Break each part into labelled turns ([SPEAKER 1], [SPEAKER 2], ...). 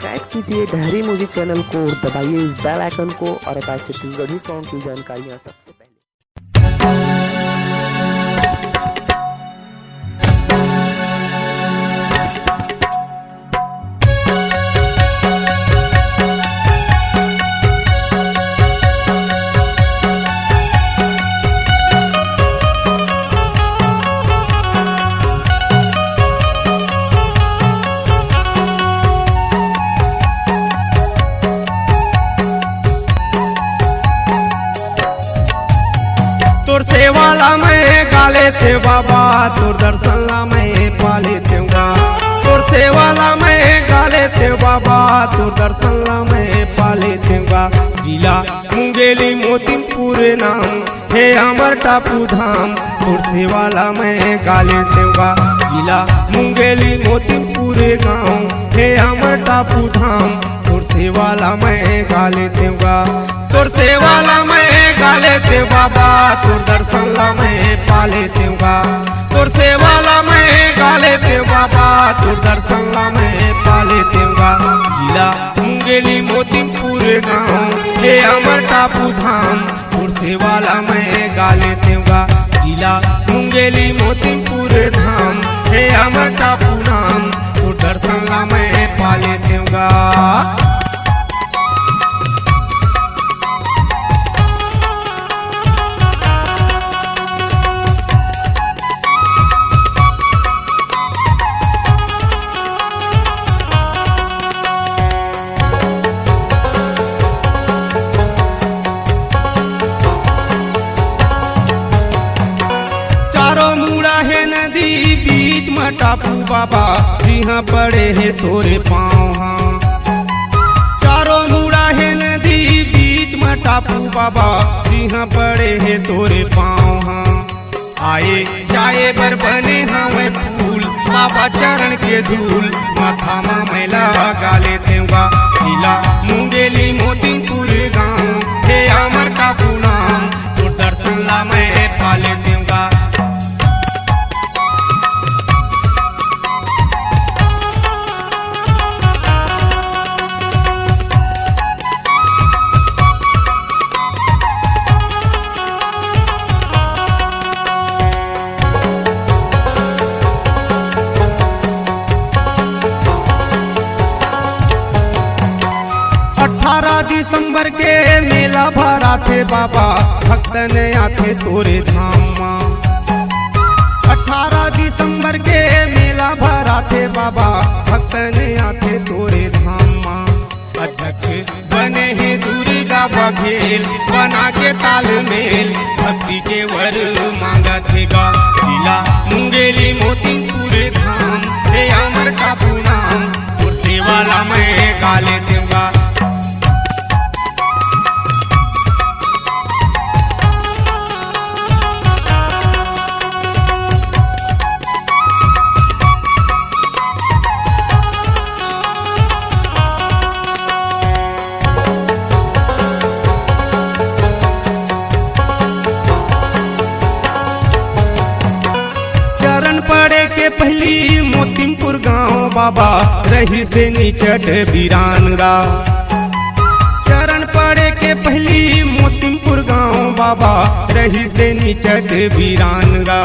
[SPEAKER 1] Subscribe कीजिए डहरी music channel को, दबाइए इस बेल आइकन को और अपाचे छत्तीसगढ़ी सॉन्ग की जानकारियाँ सबसे पहले।
[SPEAKER 2] तोर सेवाला मैं गाले थे बाबा, तोर दर्शन ला मैं पाले दूंगा। तोर सेवाला मैं गाले थे बाबा, तोर दर्शन ला मैं पाले दूंगा। जिला मुंगेली मोतीपुर नाम है अमर टापू धाम, तोर सेवाला मैं गाले दूंगा। जिला मुंगेली मोतीपुर गाँव है अमर टापू धाम, तोर सेवाला मैं गाले दूंगा। तोर सेवाला मैं गाले ते बाबा, तोर दर्शन ला मैं पाले दूंगा। तोर सेवाला मैं गाले ते बाबा, तोर दर्शन ला मैं पाले दूंगा। जिला मुंगेली मोतीपुर गाँव हे अमर टापू धाम, तोर सेवाला मैं गाले दूंगा। जिला मुंगेली मोतीपुर धाम हे अमर टापू नाम, तोर दर्शन ला मैं पाले दूंगा। बीच में टापू बाबा जिहाँ पड़े है तोरे पाँव। हाँ चारों मुड़ा है नदी बीच में टापू बाबा जिहाँ पड़े है तोरे पाँव। हाँ आए जाए बर बने हमें फूल बाबा चरण के धूल, माथा में मैला गाले दूंगा। जिला मुंगेली मोतीपुर गाँव हे अमर टापू नाम, तो दर्शन ला मैं पाले दूंगा। दिसंबर के मेला भरा थे बाबा, भक्तन आथे तोरे धाम। 18 दिसंबर के मेला भरा थे बाबा, भक्तन आथे तोरे धाम। अध्यक्ष बने हैं दुर्गा बघेल, बना के तालमेल भक्ति के वर मांगा थेगा। जिला मुंगेली मोतीपुर धाम हे अमर टापू नाम, तोर सेवाला मैं गाले दूंगा। पड़े के पहली मोतीपुर गाँव बाबा रही से निचट वीरानगा। चरण पड़े के पहली मोतीपुर गाँव बाबा रही से निचट वीरानगा।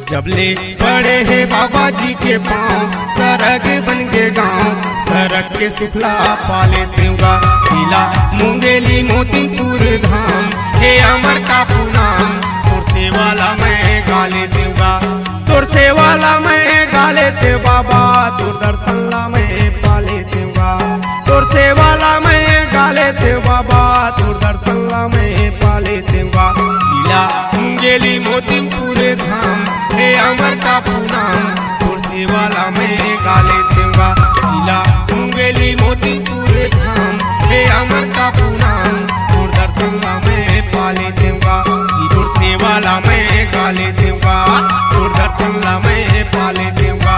[SPEAKER 2] जबले पड़े है बाबा जी के पाँव सड़क बन के गाँव, सड़क के सुखला पाले दूंगा। जिला मुंगेली मोतीपुर धाम हे अमर टापू नाम, तोर सेवाला मैं गाले दूंगा। तोर सेवाला मैं गाले ते बाबा, तोर दर्शन ला मैं पाले दूंगा। तोर सेवाला मैं गाले ते बाबा, तोर दर्शन ला मैं पाले दूंगा। जिला मुंगेली मोतीपुर धाम हे अमर टापू नाम, तोर सेवाला मैं गाले दूंगा। जिला मुंगेली मोतीपुर धाम हे अमर टापू नाम, तोर दर्शन ला मैं पाले दूंगा। जी तोर सेवाला मैं गाले दूंगा, तोर दर्शन ला मैं पाले दूंगा।